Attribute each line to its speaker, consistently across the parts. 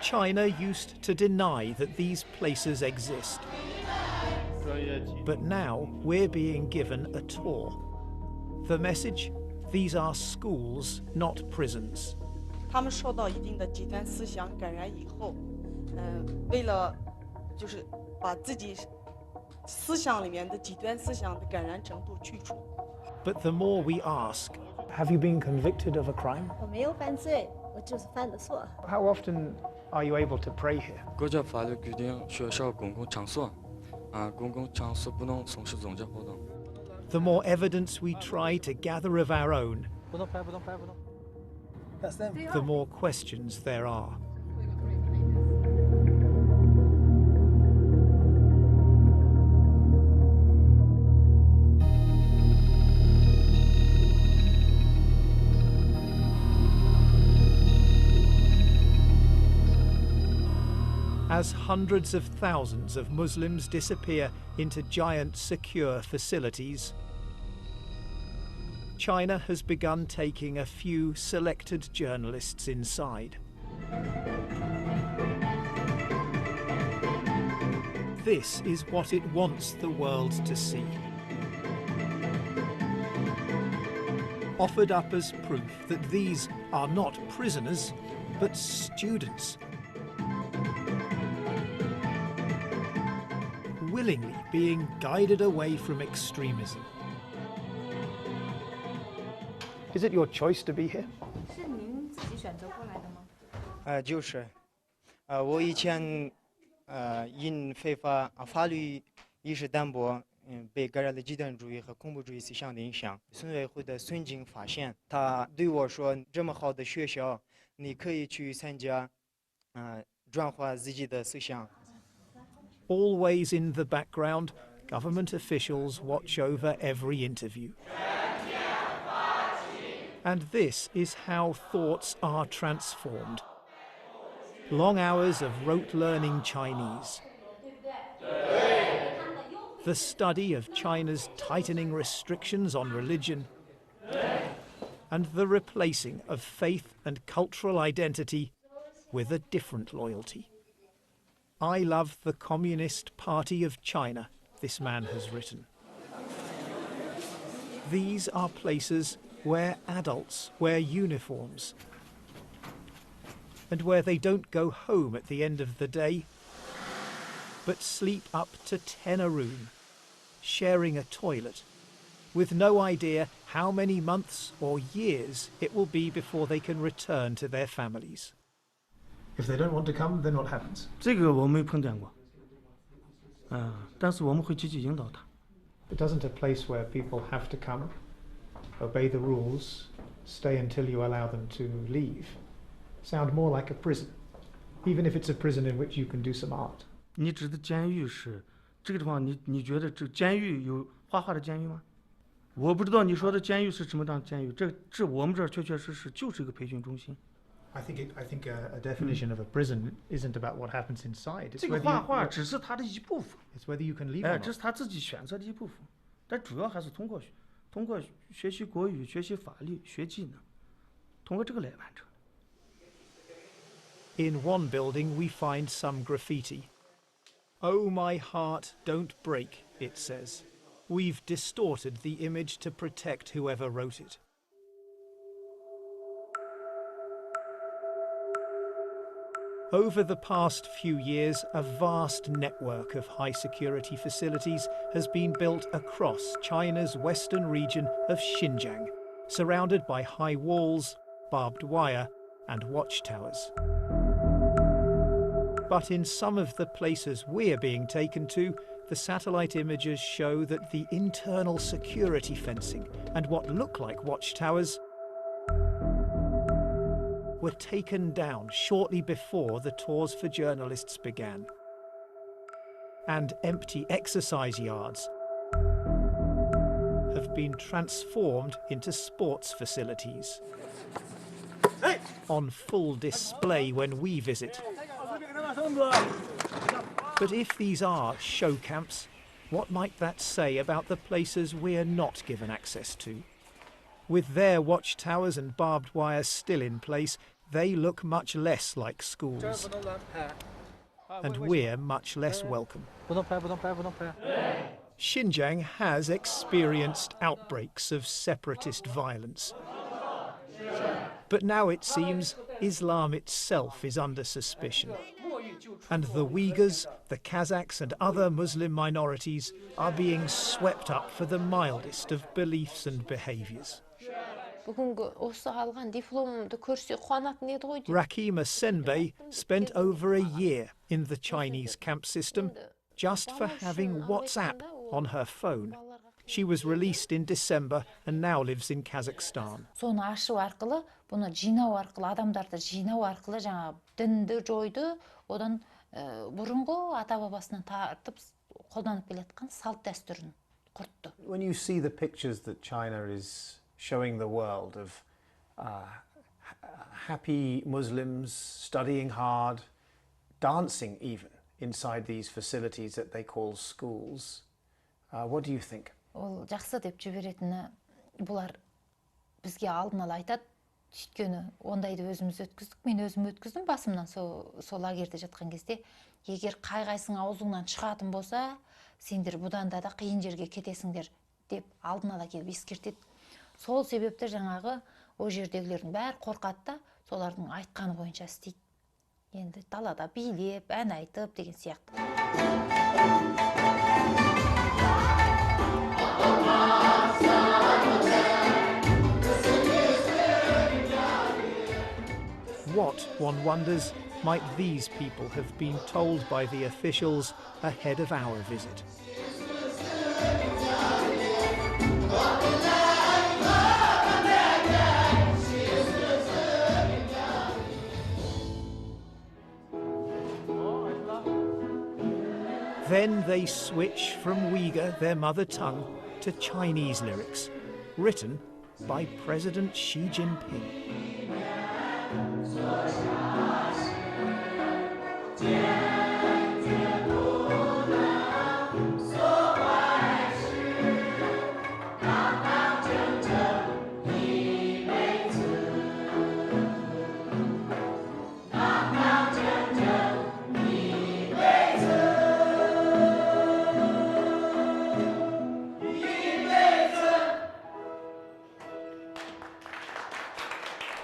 Speaker 1: China used to deny that these places exist. But now we're being given a tour. The message? These are schools, not prisons.
Speaker 2: 他们受到一定的极端思想感染以后，为了就是把自己思想里面的极端思想的感染程度去除。
Speaker 1: But the more we ask, have you been convicted of a crime?
Speaker 3: 我没有犯罪，我就是犯了错。
Speaker 1: How often are you able to pray here?
Speaker 4: 国家法律规定，学校公共场所，公共场所不能从事宗教活动。
Speaker 1: The more evidence we try to gather of our own, the more questions there are. As hundreds of thousands of Muslims disappear into giant secure facilities, China has begun taking a few selected journalists inside. This is what it wants the world to see. Offered up as proof that these are not prisoners, but students. Willingly being guided away from extremism. Is it your choice to be here?
Speaker 3: 是您自己选择过来的吗？
Speaker 5: 就是，我以前因非法法律意识淡薄，被感染了极端主义和恐怖主义思想的影响。村委会的孙经发现，他对我说：“这么好的学校，你可以去参加，转化自己的思想。”
Speaker 1: Always in the background, government officials watch over every interview. And this is how thoughts are transformed. Long hours of rote learning Chinese. The study of China's tightening restrictions on religion. And the replacing of faith and cultural identity with a different loyalty. I love the Communist Party of China, this man has written. These are places where adults wear uniforms and where they don't go home at the end of the day, but sleep up to 10 a room, sharing a toilet, with no idea how many months or years it will be before they can return to their families. If they don't want to come, then what happens?
Speaker 6: 这个我没碰见过，但是我们会积极引导他。
Speaker 1: It doesn't a place where people have to come, obey the rules, stay until you allow them to leave, sound more like a prison, even if it's a prison in which you can do some art.
Speaker 6: 你指的监狱是这个地方，你觉得这监狱有画画的监狱吗？我不知道你说的监狱是什么样的监狱，这我们这儿确确实实就是一个培训中心。
Speaker 1: I think a definition of a prison isn't about what happens inside.
Speaker 6: 这个画画只是他的一部分。
Speaker 1: It's whether you can leave or not.
Speaker 6: 这是他自己选择的一部分，但主要还是通过学习国语、学习法律、学技能，通过这个来完成。
Speaker 1: In one building we find some graffiti. "Oh my heart, don't break," it says. We've distorted the image to protect whoever wrote it. Over the past few years, a vast network of high-security facilities has been built across China's western region of Xinjiang, surrounded by high walls, barbed wire, and watchtowers. But in some of the places we're being taken to, the satellite images show that the internal security fencing and what look like watchtowers were taken down shortly before the tours for journalists began. And empty exercise yards have been transformed into sports facilities, on full display when we visit. But if these are show camps, what might that say about the places we're not given access to? With their watchtowers and barbed wire still in place, they look much less like schools. And we're much less welcome. Xinjiang has experienced outbreaks of separatist violence. But now it seems Islam itself is under suspicion. And the Uyghurs, the Kazakhs and other Muslim minorities are being swept up for the mildest of beliefs and behaviours. Rakima Senbei spent over a year in the Chinese camp system just for having WhatsApp on her phone. She was released in December and now lives in Kazakhstan.
Speaker 7: Соны ашу арқылы, бұны жинау арқылы, адамдарды жинау арқылы жаңа дінді жойды, одан бұрынғы ата бабасынан тартып қолданып келатқан салт дәстүрін құртты.
Speaker 1: When you see the pictures that China is showing the world of happy Muslims studying hard, dancing even inside these facilities that they call schools, what do you think?
Speaker 7: Ол жақсы деп жіберетіні, бұлар бізге алдын ала айтады, өйткені ондайды өзіміз өткіздік, мен өзім өткіздім басымнан сол лагерьде жатқан кезде, егер қай-қайсың аузыңнан шығатын болса, сендер бұдан да қиын жерге кетесіңдер деп алдын ала келіп ескертеді. Сол себепті жаңағы о жердегілердің бәрі қорқады да, солардың айтқаны бойынша істейді. Енді далада билеп, ән айтып деген сияқты.
Speaker 1: What, one wonders, might these people have been told by the officials ahead of our visit? Then they switch from Uyghur, their mother tongue, to Chinese lyrics, written by President Xi Jinping.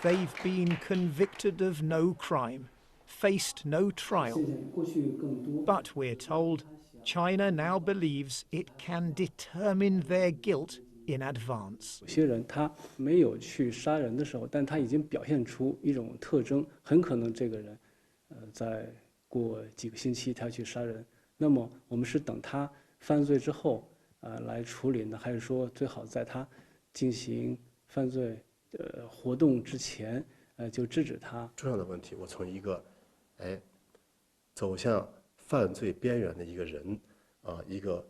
Speaker 1: They've been convicted of no crime, faced no trial. But we're told China now believes it can determine their guilt in advance.
Speaker 8: 有些人他没有去杀人的时候，但他已经表现出一种特征，很可能这个人，在过几个星期他去杀人。那么我们是等他犯罪之后，来处理呢，还是说最好在他进行犯罪活动之前，就制止他？
Speaker 9: 重要的问题，我从一个，走向犯罪边缘的一个人，一个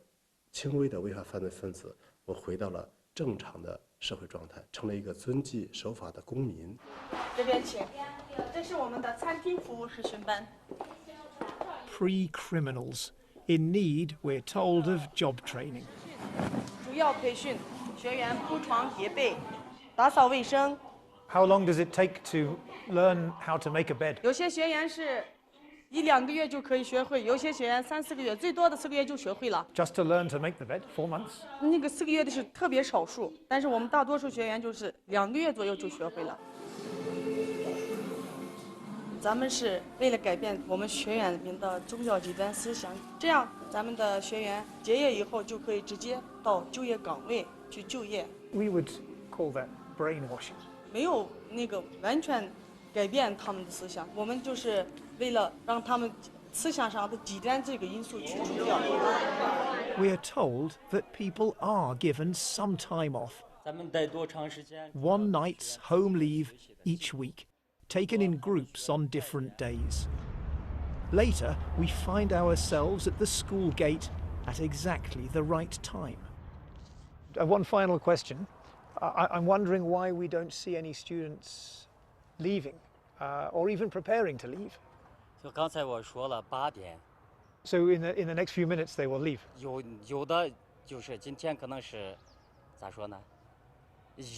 Speaker 9: 轻微的违法犯罪分子，我回到了正常的社会状态，成了一个遵纪守法的公民。
Speaker 2: 这边请，这是我们的餐厅服务实训班。
Speaker 1: Pre-criminals in need, we're told, of job training.
Speaker 2: 主要培训学员铺床叠被。 打扫卫生。
Speaker 1: How long does it take to learn how to make a bed?
Speaker 2: 有些学员是1-2个月就可以学会，有些学员3-4个月，最多的4个月就学会了。
Speaker 1: Just to learn to make the bed, 4 months?
Speaker 2: 那个4个月的是特别少数，但是我们大多数学员就是2个月左右就学会了。咱们是为了改变我们学员们的宗教极端思想，这样咱们的学员结业以后就可以直接到就业岗位去就业。
Speaker 1: We would call that brainwashing.
Speaker 2: 没有那个完全改变他们的思想，我们就是为了让他们思想上的极端这个因素去除掉。
Speaker 1: We are told that people are given some time off. 1 night's home leave each week, taken in groups on different days. Later, we find ourselves at the school gate at exactly the right time. One final question. I'm wondering why we don't see any students leaving or even preparing to leave.
Speaker 10: 就刚才我说了8点。
Speaker 1: So in the next few minutes they will leave.
Speaker 10: 有的就是今天可能是咋说呢？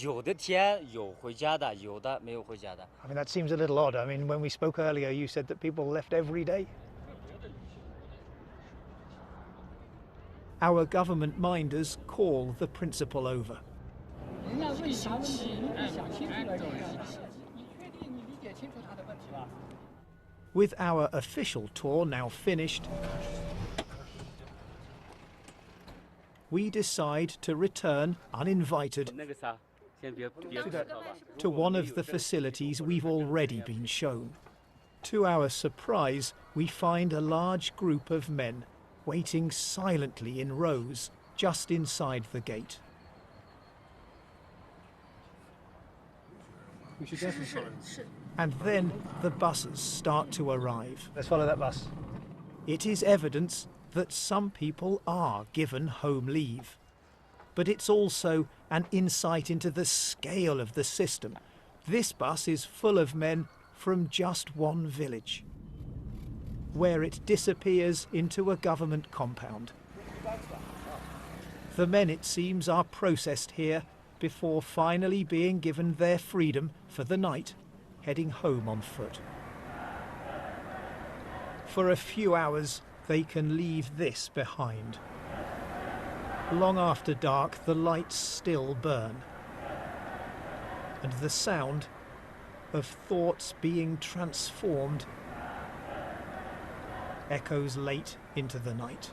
Speaker 10: 有的天有回家的，有的没有回家的。
Speaker 1: I mean, that seems a little odd. I mean, when we spoke earlier, you said that people left every day. Our government minders call the principal over. With our official tour now finished, we decide to return uninvited to one of the facilities we've already been shown. To our surprise, we find a large group of men waiting silently in rows just inside the gate. And then the buses start to arrive.
Speaker 11: Let's follow that bus.
Speaker 1: It is evidence that some people are given home leave. But it's also an insight into the scale of the system. This bus is full of men from just one village, where it disappears into a government compound. The men, it seems, are processed here before finally being given their freedom for the night, heading home on foot. For a few hours, they can leave this behind. Long after dark, the lights still burn, and the sound of thoughts being transformed echoes late into the night.